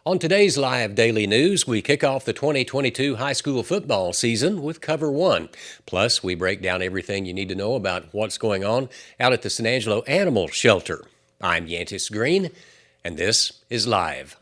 On today's live daily news, we kick off the 2022 high school football season with Cover 1. Plus, we break down everything you need to know about what's going on out at the San Angelo Animal Shelter. I'm Yantis Green, and this is Live.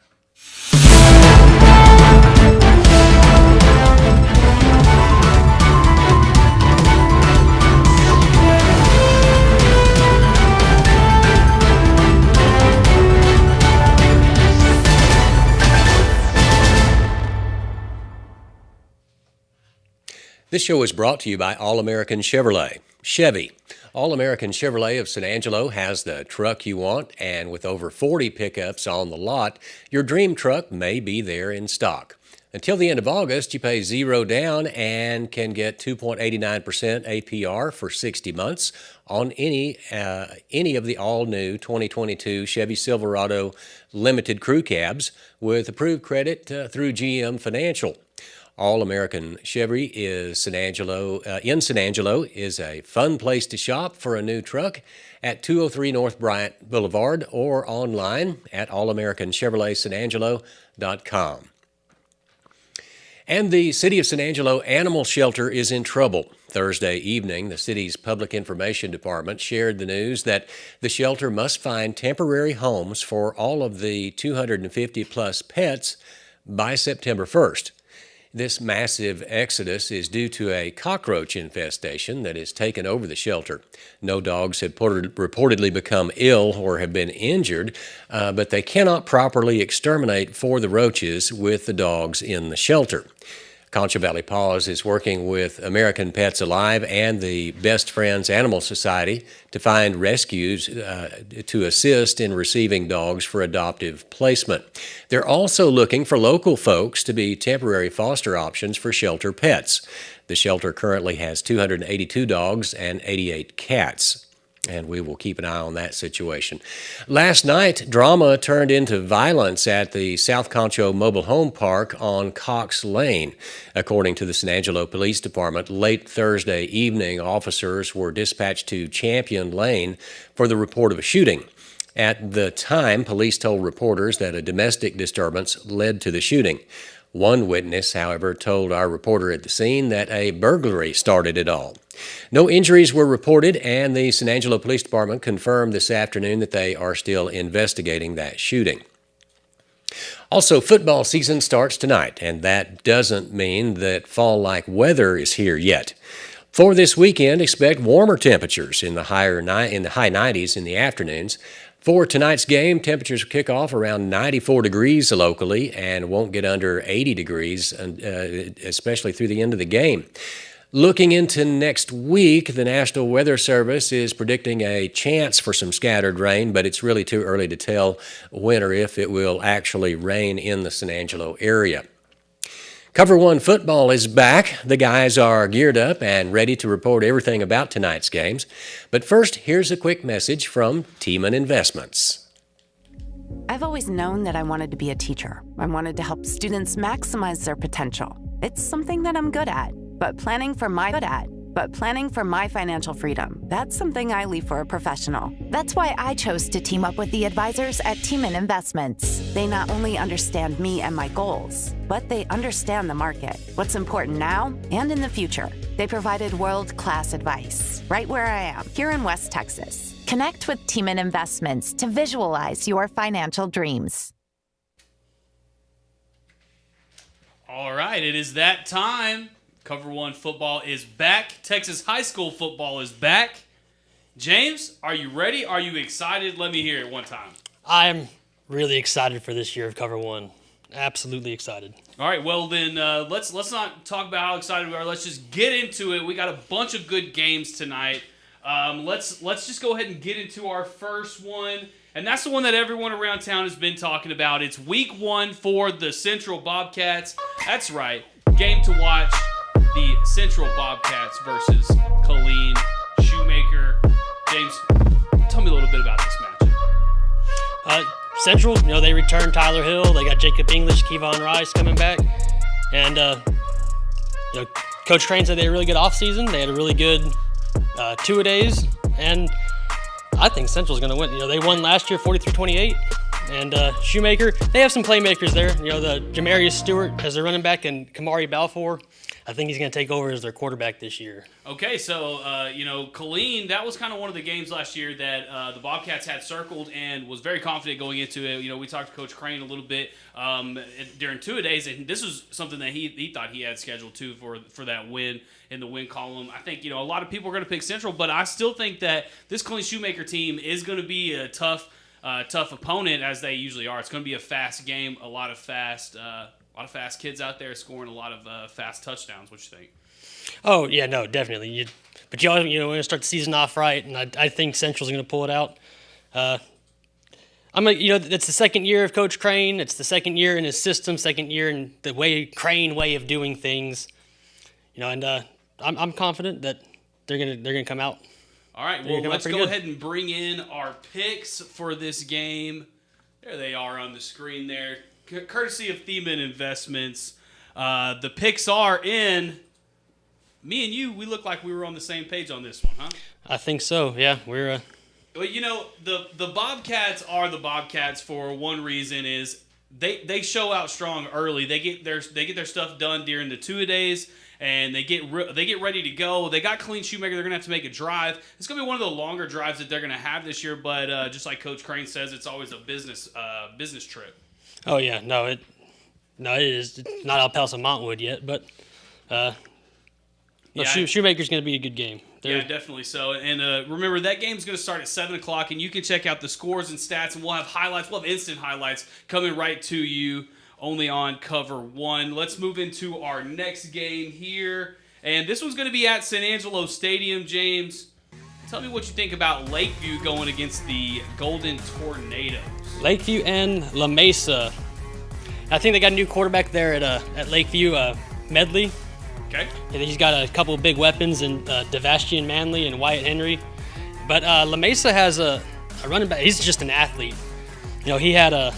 This show is brought to you by All-American Chevrolet. Chevy. All-American Chevrolet of San Angelo has the truck you want, and with over 40 pickups on the lot, your dream truck may be there in stock. Until the end of August, you pay $0 down and can get 2.89% APR for 60 months on any of the all-new 2022 Chevy Silverado Limited Crew Cabs with approved credit through GM Financial. All-American Chevy is in San Angelo is a fun place to shop for a new truck at 203 North Bryant Boulevard or online at allamericanchevroletsanangelo.com. And the City of San Angelo Animal Shelter is in trouble. Thursday evening, the city's Public Information Department shared the news that the shelter must find temporary homes for all of the 250-plus pets by September 1st. This massive exodus is due to a cockroach infestation that has taken over the shelter. No dogs have reportedly become ill or have been injured, but they cannot properly exterminate for the roaches with the dogs in the shelter. Concho Valley Paws is working with American Pets Alive and the Best Friends Animal Society to find rescues to assist in receiving dogs for adoptive placement. They're also looking for local folks to be temporary foster options for shelter pets. The shelter currently has 282 dogs and 88 cats. And we will keep an eye on that situation. Last night, drama turned into violence at the South Concho Mobile Home Park on Cox Lane. According to the San Angelo Police Department, late Thursday evening, officers were dispatched to Champion Lane for the report of a shooting. At the time, police told reporters that a domestic disturbance led to the shooting. One witness, however, told our reporter at the scene that a burglary started it all. No injuries were reported, and the San Angelo Police Department confirmed this afternoon that they are still investigating that shooting. Also, football season starts tonight, and that doesn't mean that fall-like weather is here yet. For this weekend, expect warmer temperatures in the high 90s in the afternoons. For tonight's game, temperatures will kick off around 94 degrees locally and won't get under 80 degrees, especially through the end of the game. Looking into next week, the National Weather Service is predicting a chance for some scattered rain, but it's really too early to tell when or if it will actually rain in the San Angelo area. Cover 1 football is back. The guys are geared up and ready to report everything about tonight's games. But first, here's a quick message from Tiemann Investments. I've always known that I wanted to be a teacher. I wanted to help students maximize their potential. It's something that I'm good at, but planning for my financial freedom, that's something I leave for a professional. That's why I chose to team up with the advisors at Tiemann Investments. They not only understand me and my goals, but they understand the market, what's important now and in the future. They provided world-class advice right where I am, here in West Texas. Connect with Tiemann Investments to visualize your financial dreams. All right, it is that time. Cover 1 football is back. Texas high school football is back. James, are you ready? Are you excited? Let me hear it one time. I'm really excited for this year of Cover 1. Absolutely excited. All right, well then let's not talk about how excited we are. Let's just get into it. We got a bunch of good games tonight. Let's just go ahead and get into our first one. And that's the one that everyone around town has been talking about. It's week 1 for the Central Bobcats. That's right. Game to watch. The Central Bobcats versus Colleen Shoemaker. James, tell me a little bit about this matchup. Central, they returned Tyler Hill. They got Jacob English, Kevon Rice coming back. And, Coach Crane said they had a really good offseason. They had a really good two-a-days. And I think Central's going to win. They won last year 43-28. And Shoemaker, they have some playmakers there. You know, the Jamarius Stewart as their running back and Kamari Balfour. I think he's going to take over as their quarterback this year. Okay, so, Colleen, that was kind of one of the games last year that the Bobcats had circled and was very confident going into it. You know, we talked to Coach Crane a little bit during two-a-days, and this was something that he thought he had scheduled, too, for that win in the win column. I think, a lot of people are going to pick Central, but I still think that this Colleen Shoemaker team is going to be a tough opponent, as they usually are. It's going to be a fast game, a lot of fast kids out there scoring a lot of fast touchdowns. What you think? Oh yeah, no, definitely. But you want to start the season off right, and I think Central's going to pull it out. It's the second year of Coach Crane. It's the second year in his system, second year in the Crane way of doing things. And I'm confident that they're gonna come out. All right, well, let's go ahead and bring in our picks for this game. There they are on the screen there, courtesy of Thiemann Investments. The picks are in. Me and you, we look like we were on the same page on this one, huh? I think so, yeah. We're Well, the Bobcats are the Bobcats for one reason is they show out strong early. They get their stuff done during the two-a-days. And they get ready to go. They got Colleen Shoemaker. They're going to have to make a drive. It's going to be one of the longer drives that they're going to have this year. But just like Coach Crane says, it's always a business trip. Oh yeah, it is. It's not El Paso Montwood yet, but Shoemaker's going to be a good game. Yeah, definitely so. And remember, that game's going to start at 7 o'clock, and you can check out the scores and stats, and we'll have highlights. We'll have instant highlights coming right to you. Only on Cover1. Let's move into our next game here. And this one's going to be at San Angelo Stadium, James. Tell me what you think about Lakeview going against the Golden Tornadoes. Lakeview and La Mesa. I think they got a new quarterback there at Lakeview, Medley. Okay. And he's got a couple of big weapons in Devastian Manley and Wyatt Henry. But La Mesa has a running back. He's just an athlete. He had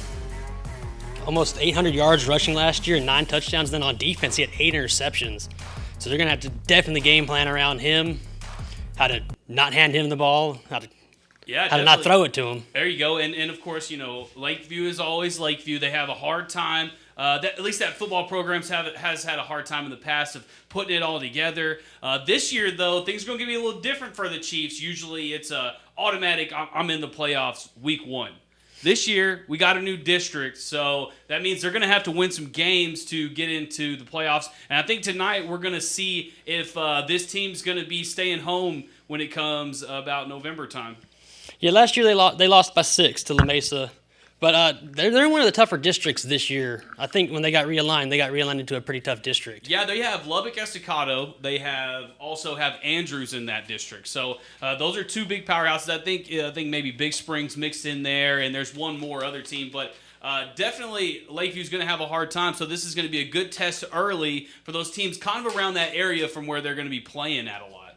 almost 800 yards rushing last year and 9 touchdowns. Then on defense, he had 8 interceptions. So they're going to have to definitely game plan around him, how to not hand him the ball, how to not throw it to him. There you go. And of course, Lakeview is always Lakeview. They have a hard time. At least that football program has had a hard time in the past of putting it all together. This year, though, things are going to be a little different for the Chiefs. Usually it's automatic, I'm in the playoffs week 1. This year, we got a new district, so that means they're going to have to win some games to get into the playoffs. And I think tonight we're going to see if this team's going to be staying home when it comes about November time. Yeah, last year they lost by 6 to La Mesa. But they're in one of the tougher districts this year. I think when they got realigned into a pretty tough district. Yeah, they have Lubbock Estacado. They also have Andrews in that district. So those are 2 big powerhouses. I think maybe Big Springs mixed in there, and there's one more other team. But definitely Lakeview's going to have a hard time. So this is going to be a good test early for those teams kind of around that area from where they're going to be playing at a lot.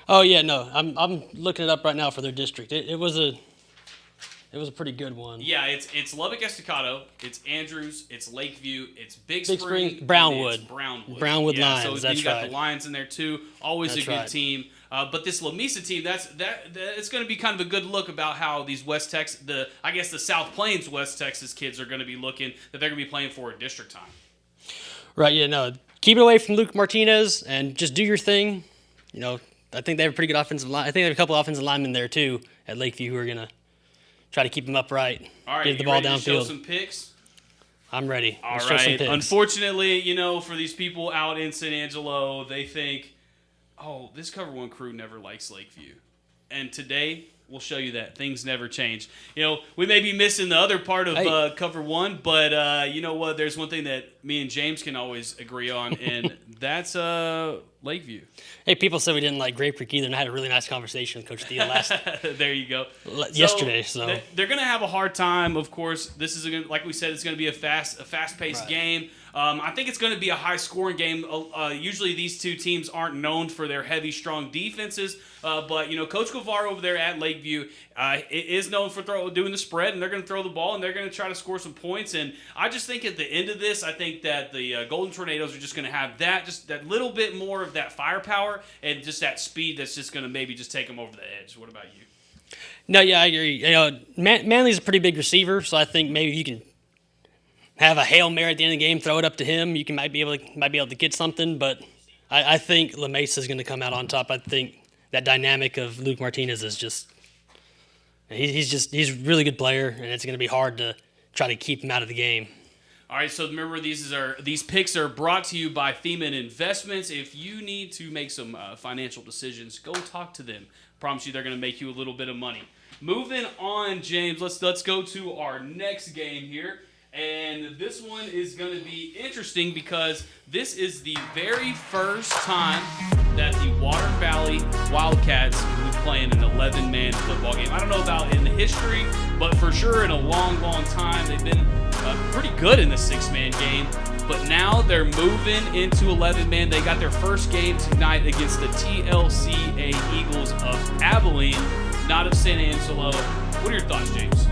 Oh yeah, no, I'm looking it up right now for their district. It was a pretty good one. Yeah, it's Lubbock Estacado, it's Andrews, it's Lakeview, it's Big Springs, Brownwood. Brownwood yeah, Lions, so that's you got right. the Lions in there too. Always that's a good right. team. But this La Mesa team, it's going to be kind of a good look about how these West Texas, the South Plains West Texas kids are going to be looking that they're going to be playing for at district time. Right, yeah, no. Keep it away from Luke Martinez and just do your thing. I think they have a pretty good offensive line. I think they have a couple offensive linemen there too at Lakeview who are going to try to keep him upright. All right, get the ball ready downfield. To show some picks? I'm ready. All Let's show some right. picks. Unfortunately, for these people out in San Angelo, they think, oh, this Cover1 crew never likes Lakeview. And today, we'll show you that things never change. We may be missing the other part of Cover1, but you know what? There's one thing that me and James can always agree on, and that's Lakeview. Hey, people said we didn't like Grape Creek either, and I had a really nice conversation with Coach Theo There you go. Yesterday. So they're going to have a hard time. Of course, this is like we said, it's going to be a fast-paced game. I think it's going to be a high-scoring game. Usually, these two teams aren't known for their heavy, strong defenses, but Coach Kovar over there at Lakeview is known for doing the spread, and they're going to throw the ball, and they're going to try to score some points. And I just think at the end of this, I think that the Golden Tornadoes are just going to have that little bit more of that firepower and just that speed that's just going to maybe just take them over the edge. What about you? No, yeah, I agree. Manley's a pretty big receiver, so I think maybe you can have a Hail Mary at the end of the game, throw it up to him. You might be able to get something, but I think La Mesa is going to come out on top. I think that dynamic of Luke Martinez is just he's a really good player, and it's going to be hard to try to keep him out of the game. All right, so remember these picks are brought to you by Thiemann Investments. If you need to make some financial decisions, go talk to them. Promise you they're going to make you a little bit of money. Moving on, James, let's go to our next game here. And this one is going to be interesting because this is the very first time that the Water Valley Wildcats will be playing an 11-man football game. I don't know about in the history, but for sure in a long, long time they've been pretty good in the 6-man game. But now they're moving into 11-man. They got their first game tonight against the TLCA Eagles of Abilene, not of San Angelo. What are your thoughts, James?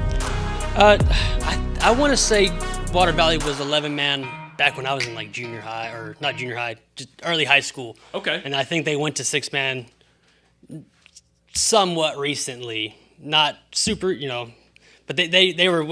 I want to say Water Valley was 11-man back when I was in like junior high, or not junior high, just early high school. Okay. And I think they went to 6-man somewhat recently, not super, but they were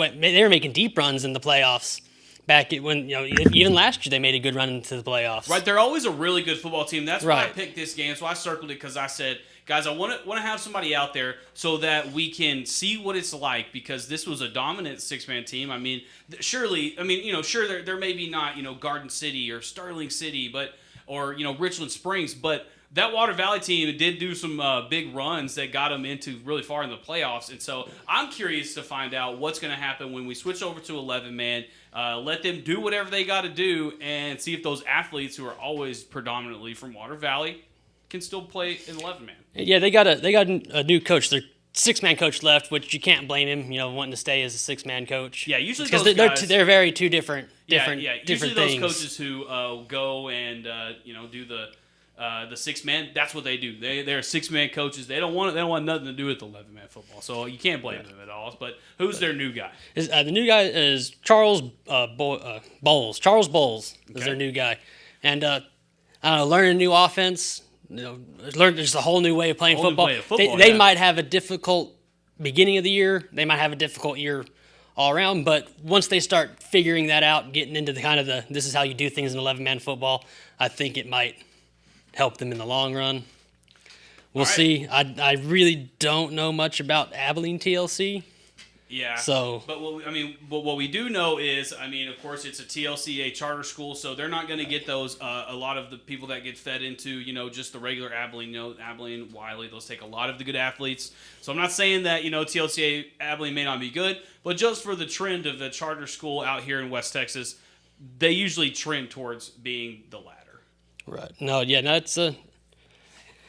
making deep runs in the playoffs back when even last year they made a good run into the playoffs. Right, they're always a really good football team. That's why I Right. picked this game. So I circled it because I said, guys, I want to have somebody out there so that we can see what it's like, because this was a dominant 6-man team. I mean, surely, sure, they're maybe not, Garden City or Sterling City, or Richland Springs, but that Water Valley team did do some big runs that got them into really far in the playoffs. And so I'm curious to find out what's going to happen when we switch over to 11-man. Let them do whatever they got to do and see if those athletes who are always predominantly from Water Valley can still play in 11-man. Yeah, they got a new coach. Their 6-man coach left, which you can't blame him, wanting to stay as a 6-man coach. Yeah, usually because those guys, they're very two different Usually different those things. coaches who go and do the 6-man, that's what they do. They're 6-man coaches. They don't want nothing to do with 11-man football. So you can't blame them at all. But who's their new guy? The new guy is Charles Bowles. Charles Bowles is their new guy, and learning a new offense. Learn just a whole new way of playing football. They might have a difficult beginning of the year. They might have a difficult year all around. But once they start figuring that out, getting into this is how you do things in 11-man football, I think it might help them in the long run. We'll see. I really don't know much about Abilene TLC. Yeah. So, but what we do know is, of course, it's a TLCA charter school, so they're not going to get those. A lot of the people that get fed into, just the regular Abilene, Abilene, Wiley, those take a lot of the good athletes. So I'm not saying that TLCA Abilene may not be good, but just for the trend of the charter school out here in West Texas, they usually trend towards being the latter. Right. No. Yeah. No. It's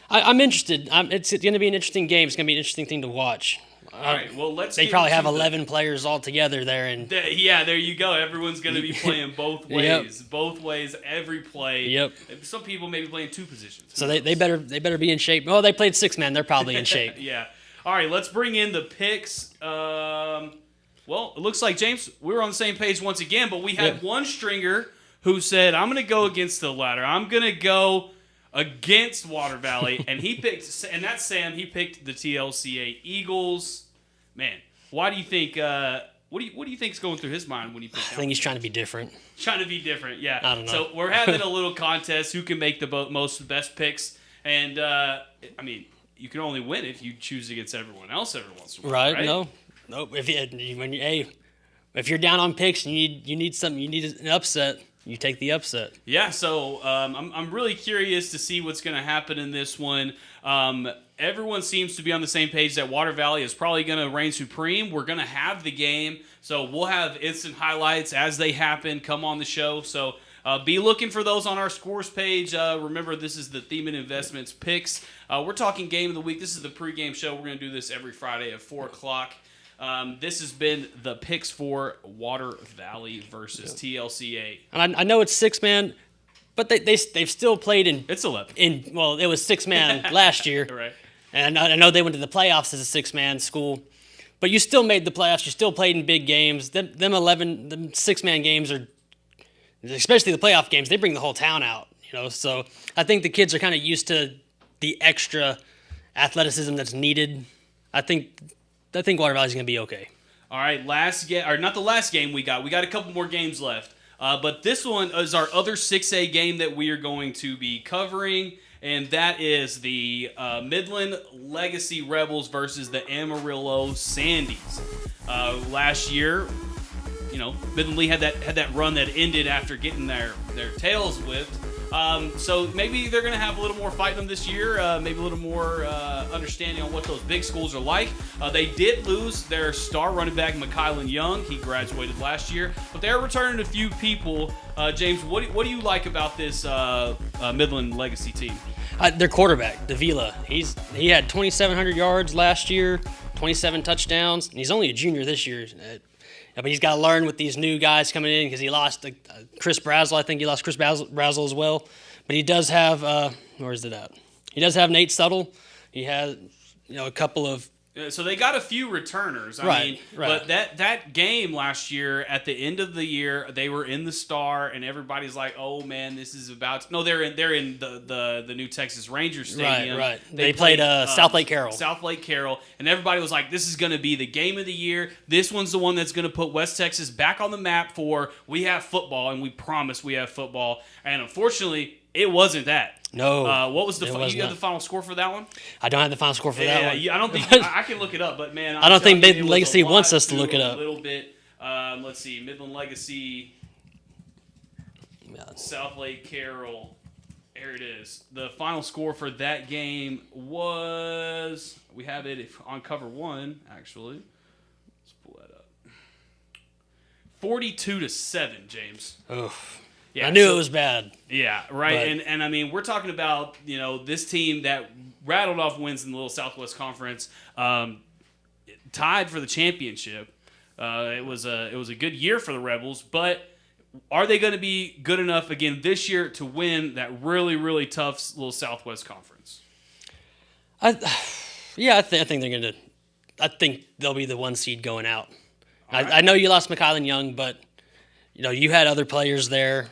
I'm interested. It's going to be an interesting game. It's going to be an interesting thing to watch. All right, well, They probably have 11 players all together there, and yeah, there you go. Everyone's going to be playing both ways, both ways, every play. Yep. Some people may be playing two positions. So they better be in shape. Oh, they played 6-man. They're probably in shape. Yeah. All right, let's bring in the picks. Well, it looks like, James, we were on the same page once again, but we had one stringer who said, "I'm going to go against the ladder. I'm going to go against Water Valley," and that's Sam. He picked the TLCA Eagles. Man, why do you think? What do you think's going through his mind when he picked? I think he's trying to be different. Trying to be different, yeah. I don't know. So we're having a little contest: who can make the best picks? And you can only win if you choose against everyone else every once in a while, right? No. If you're down on picks and you need something, you need an upset. You take the upset. Yeah, so I'm really curious to see what's going to happen in this one. Everyone seems to be on the same page that Water Valley is probably going to reign supreme. We're going to have the game, so we'll have instant highlights as they happen. Come on the show. So be looking for those on our scores page. Remember, this is the Thiemann Investments picks. We're talking game of the week. This is the pregame show. We're going to do this every Friday at 4 o'clock. This has been the picks for Water Valley versus TLCA. And I know it's 6-man, but they've still played in. It's 11. It was 6-man last year. Right. And I know they went to the playoffs as a 6-man school, but you still made the playoffs. You still played in big games. Them 6-man games are, especially the playoff games, they bring the whole town out. So I think the kids are kind of used to the extra athleticism that's needed. I think Water Valley's going to be okay. All right, last game, or not the last game we got. We got a couple more games left. But this one is our other 6A game that we are going to be covering, and that is the Midland Legacy Rebels versus the Amarillo Sandies. Last year, Midland Lee had that run that ended after getting their tails whipped. So maybe they're going to have a little more fight in them this year, maybe a little more understanding on what those big schools are like. They did lose their star running back, McKylan Young. He graduated last year, but they're returning a few people. James, what do you like about this Midland Legacy team? Their quarterback, Davila, he had 2,700 yards last year, 27 touchdowns, and he's only a junior this year. But he's got to learn with these new guys coming in because he lost Chris Brazel. I think he lost Chris Brazel as well. But he does have where is it at? He does have Nate Suttle. He has a couple of. So they got a few returners. I mean, but that game last year, at the end of the year, they were in the Star, and everybody's like, "Oh man, this is about." No, they're in the new Texas Rangers Stadium. Right. They played South Lake Carroll. South Lake Carroll, and everybody was like, "This is going to be the game of the year. This one's the one that's going to put West Texas back on the map for we have football, and we promise we have football." And unfortunately, it wasn't that. No. What was the you have the final score for that one? I don't have the final score for that one. Yeah, I don't think I can look it up, but man, I don't think Midland Legacy wants us to look it up. A little bit. Let's see, Midland Legacy, South Lake Carroll. There it is. The final score for that game was we have it on cover 1 actually. Let's pull that up. 42-7, James. Oof. Yeah, I knew it was bad. Yeah, right. And I mean, we're talking about, this team that rattled off wins in the Little Southwest Conference, tied for the championship. It was a good year for the Rebels, but are they going to be good enough again this year to win that really, really tough Little Southwest Conference? I think they're going to. I think they'll be the 1 seed going out. Right. I know you lost McKylan Young, but you had other players there.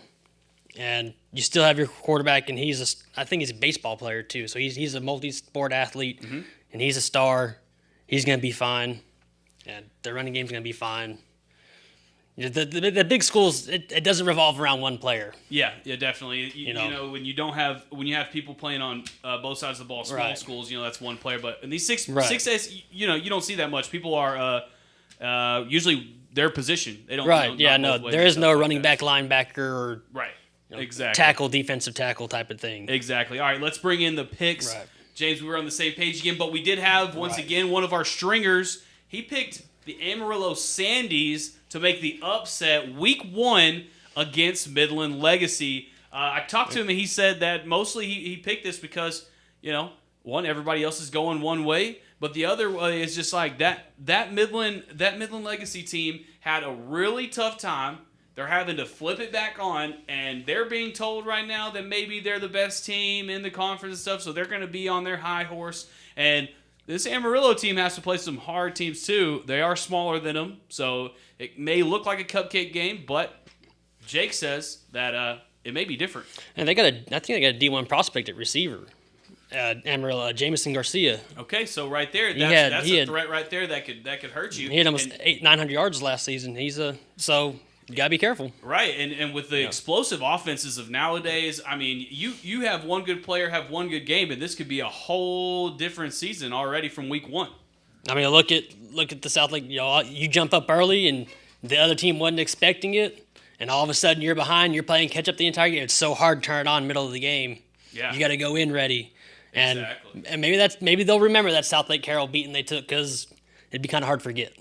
And you still have your quarterback, and I think he's a baseball player too. So he's a multi-sport athlete, and he's a star. He's going to be fine, and the running game's going to be fine. The big schools, it doesn't revolve around one player. Yeah, definitely. When you have people playing on both sides of the ball, small schools, that's one player. But in these 6As, you don't see that much. People are usually their position. They don't. Right. There is no running back, linebacker, or exactly tackle, defensive tackle type of thing. Exactly. All right, let's bring in the picks. Right. James, we were on the same page again, but we did have, once again, one of our stringers. He picked the Amarillo Sandies to make the upset week 1 against Midland Legacy. I talked to him, and he said that mostly he picked this because, one, everybody else is going one way, but the other way is just like that Midland Legacy team had a really tough time. They're having to flip it back on, and they're being told right now that maybe they're the best team in the conference and stuff, so they're going to be on their high horse. And this Amarillo team has to play some hard teams too. They are smaller than them, so it may look like a cupcake game, but Jake says that it may be different. And I think they got a D1 prospect at receiver. Amarillo, Jamison Garcia. Okay, so right there, that's a threat right there that could hurt you. He had almost 900 yards last season. So you gotta be careful. Right, and with the explosive offenses of nowadays, I mean, you have one good player have one good game, and this could be a whole different season already from week 1. I mean, look at the South Lake. You jump up early, and the other team wasn't expecting it, and all of a sudden you're behind. You're playing catch up the entire game. It's so hard to turn it on middle of the game. Yeah, you got to go in ready. Exactly. And maybe they'll remember that South Lake Carroll beating they took because it'd be kind of hard to forget.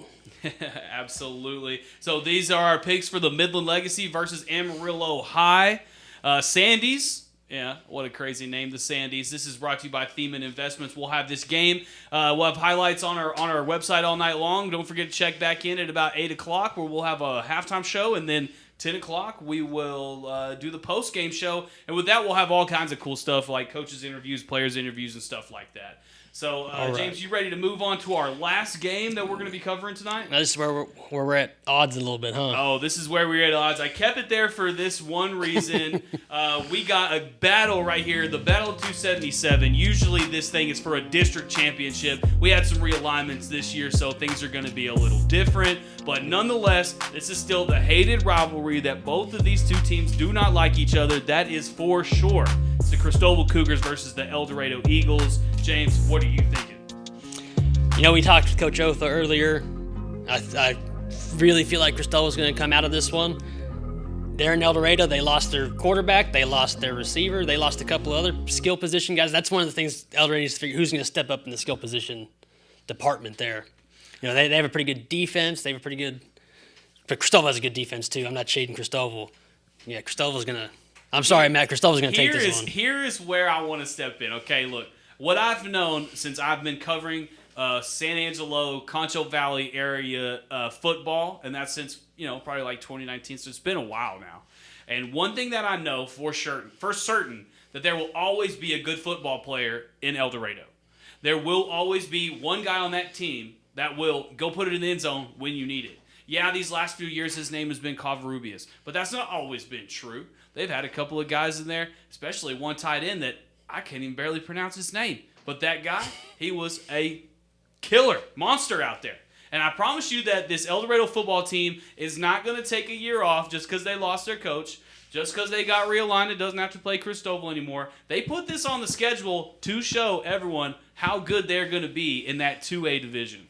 Absolutely. So these are our picks for the Midland Legacy versus Amarillo High. Sandies. Yeah, what a crazy name, the Sandies. This is brought to you by Thiemann Investments. We'll have this game. We'll have highlights on our website all night long. Don't forget to check back in at about 8 o'clock where we'll have a halftime show, and then 10 o'clock we will do the post-game show. And with that, we'll have all kinds of cool stuff like coaches' interviews, players' interviews, and stuff like that. So, right. James, you ready to move on to our last game that we're going to be covering tonight? Now, this is where we're at odds a little bit, huh? Oh, this is where we're at odds. I kept it there for this one reason. We got a battle right here, the Battle of 277. Usually this thing is for a district championship. We had some realignments this year, so things are going to be a little different. But nonetheless, this is still the hated rivalry that both of these two teams do not like each other. That is for sure. It's the Cristobal Cougars versus the El Dorado Eagles. James, what are you thinking? You know, we talked with Coach Otha earlier. I really feel like Cristobal's going to come out of this one. They're in El Dorado. They lost their quarterback. They lost their receiver. They lost a couple other skill position guys. That's one of the things El Dorado needs to figure, who's going to step up in the skill position department there. You know, they have a pretty good defense. They have a pretty good – but Cristobal has a good defense too. I'm not shading Cristobal. Yeah, Cristobal's going to – I'm sorry, Matt. Cristobal's going to take this one. Here is where I want to step in. Okay, look. What I've known since I've been covering San Angelo, Concho Valley area football, and that's since, probably like 2019, so it's been a while now. And one thing that I know for certain, that there will always be a good football player in El Dorado. There will always be one guy on that team that will go put it in the end zone when you need it. Yeah, these last few years his name has been COVER1, but that's not always been true. They've had a couple of guys in there, especially one tight end that I can't even barely pronounce his name. But that guy, he was a killer, monster out there. And I promise you that this El Dorado football team is not going to take a year off just because they lost their coach, just because they got realigned. It doesn't have to play Cristobal anymore. They put this on the schedule to show everyone how good they're going to be in that 2A division.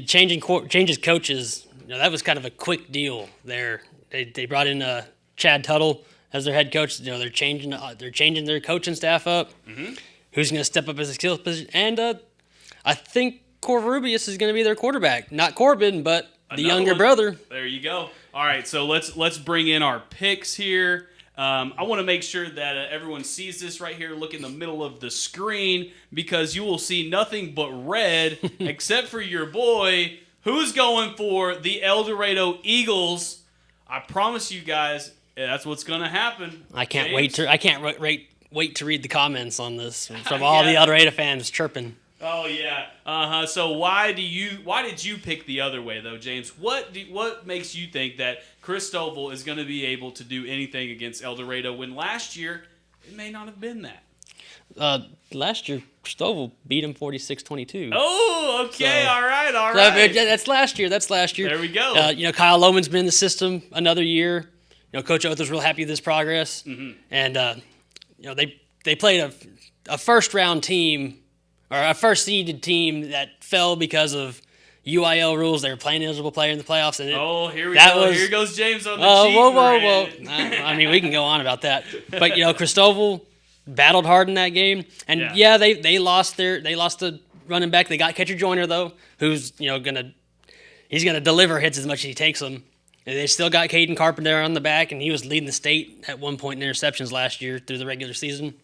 Changes coaches, that was kind of a quick deal there. They brought in Chad Tuttle as their head coach. They're changing their coaching staff up. Mm-hmm. Who's going to step up as a skill position? And I think Corbrubius is going to be their quarterback. Not Corbin, but the younger brother. There you go. All right, so let's bring in our picks here. I want to make sure that everyone sees this right here. Look in the middle of the screen because you will see nothing but red except for your boy who's going for the El Dorado Eagles. I promise you guys that's what's going to happen. I can't wait to read the comments on this from all the El Dorado fans chirping. Oh yeah. So why did you pick the other way though, James? What makes you think that Cristobal is going to be able to do anything against El Dorado when last year it may not have been that? Last year Cristobal beat him 46-22. Oh, okay. So, all right. That's last year. There we go. Kyle Lohman's been in the system another year. Coach Otha's real happy with this progress. Mm-hmm. And they played a first round team or a first seeded team that fell because of UIL rules. They were playing an eligible player in the playoffs. And here we go. Here goes James on the cheat. Whoa. I mean, we can go on about that. But, Cristobal battled hard in that game. And, they lost the running back. They got catcher Joyner, though, who's, he's going to deliver hits as much as he takes them. And they still got Caden Carpenter on the back, and he was leading the state at one point in interceptions last year through the regular season.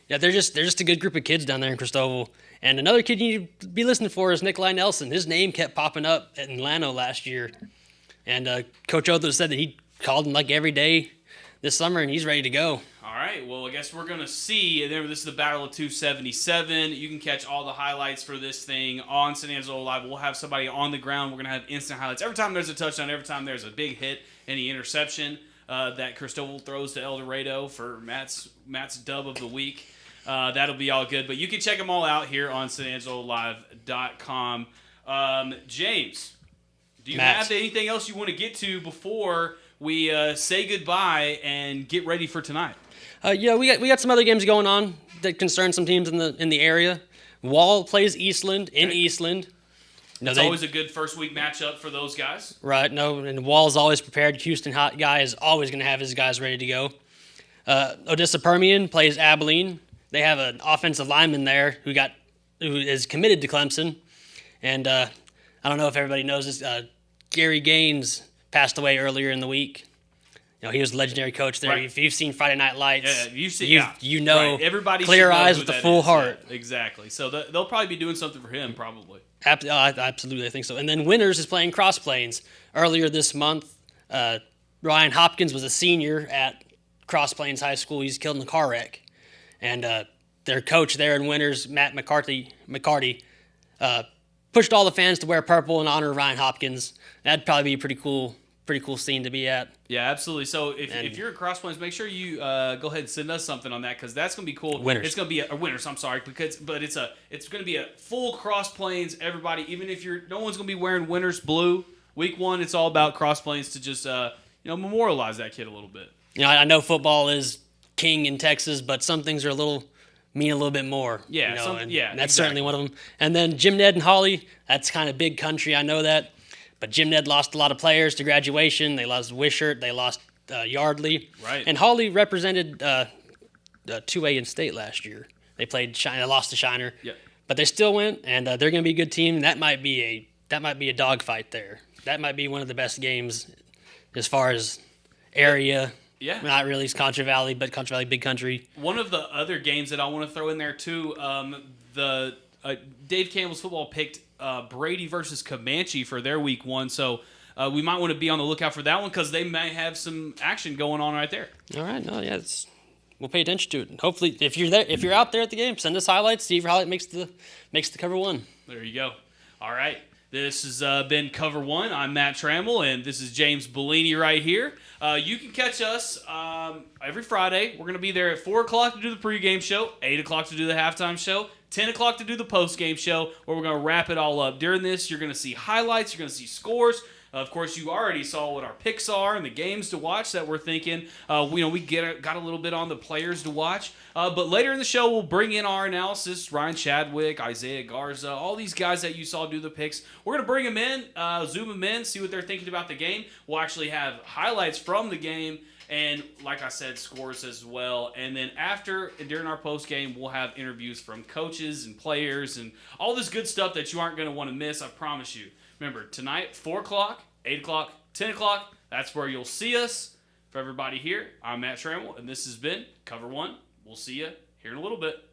Yeah, they're just a good group of kids down there in Cristobal. And another kid you need to be listening for is Nikolai Nelson. His name kept popping up at Lano last year. And Coach Otha said that he called him like every day this summer, and he's ready to go. All right, well, I guess we're going to see. This is the Battle of 277. You can catch all the highlights for this thing on San Angelo Live. We'll have somebody on the ground. We're going to have instant highlights. Every time there's a touchdown, every time there's a big hit, any interception that Cristobal throws to El Dorado for Matt's dub of the week. That'll be all good. But you can check them all out here on SanAngeloLive.com. James, do you have anything else you want to get to before we say goodbye and get ready for tonight? We got some other games going on that concern some teams in the area. Wall plays Eastland in Eastland. It's always a good first week matchup for those guys. Right. And Wall's always prepared. Houston hot guy is always going to have his guys ready to go. Odessa Permian plays Abilene. They have an offensive lineman there who is committed to Clemson. And I don't know if everybody knows this. Gary Gaines passed away earlier in the week. He was a legendary coach there. Right. If you've seen Friday Night Lights, right. Everybody clear eyes with a full heart. Yeah, exactly. So they'll probably be doing something for him, probably. Absolutely, I think so. And then Winners is playing Cross Plains. Earlier this month, Ryan Hopkins was a senior at Cross Plains High School. He's killed in a car wreck. And their coach there in Winters, Matt McCarty, pushed all the fans to wear purple in honor of Ryan Hopkins. That'd probably be a pretty cool scene to be at. Yeah, absolutely. So if you're at Cross Plains, make sure you go ahead and send us something on that, because that's going to be cool. Winters. It's going to be a Winters. I'm sorry, it's going to be a full Cross Plains. Everybody, even if no one's going to be wearing Winters blue. Week 1, it's all about Cross Plains to just memorialize that kid a little bit. I know football is king in Texas, but some things are mean a little bit more. Yeah, and that's exactly. certainly one of them. And then Jim Ned and Holly, that's kind of big country. I know that. But Jim Ned lost a lot of players to graduation. They lost Wishart. They lost Yardley. Right. And Holly represented 2A in state last year. They lost to Shiner. Yeah. But they still went, and they're going to be a good team. That might be a dogfight there. That might be one of the best games as far as area. Yeah. Not really, it's Contra Valley, but Contra Valley, big country. One of the other games that I want to throw in there too, Dave Campbell's football picked Brady versus Comanche for their week 1, so we might want to be on the lookout for that one, because they may have some action going on right there. All right, we'll pay attention to it. Hopefully, if you're out there at the game, send us highlights. See if your highlight makes the cover 1. There you go. All right. This has been Cover 1. I'm Matt Trammell, and this is James Bellini right here. You can catch us every Friday. We're going to be there at 4 o'clock to do the pregame show, 8 o'clock to do the halftime show, 10 o'clock to do the postgame show, where we're going to wrap it all up. During this, you're going to see highlights. You're going to see scores. Of course, you already saw what our picks are and the games to watch that we're thinking. We got a little bit on the players to watch. But later in the show, we'll bring in our analysis. Ryan Chadwick, Isaiah Garza, all these guys that you saw do the picks. We're going to bring them in, zoom them in, see what they're thinking about the game. We'll actually have highlights from the game. And like I said, scores as well. And then after and during our post game, we'll have interviews from coaches and players and all this good stuff that you aren't going to want to miss, I promise you. Remember, tonight, 4 o'clock, 8 o'clock, 10 o'clock, that's where you'll see us. For everybody here, I'm Matt Trammell, and this has been Cover 1. We'll see you here in a little bit.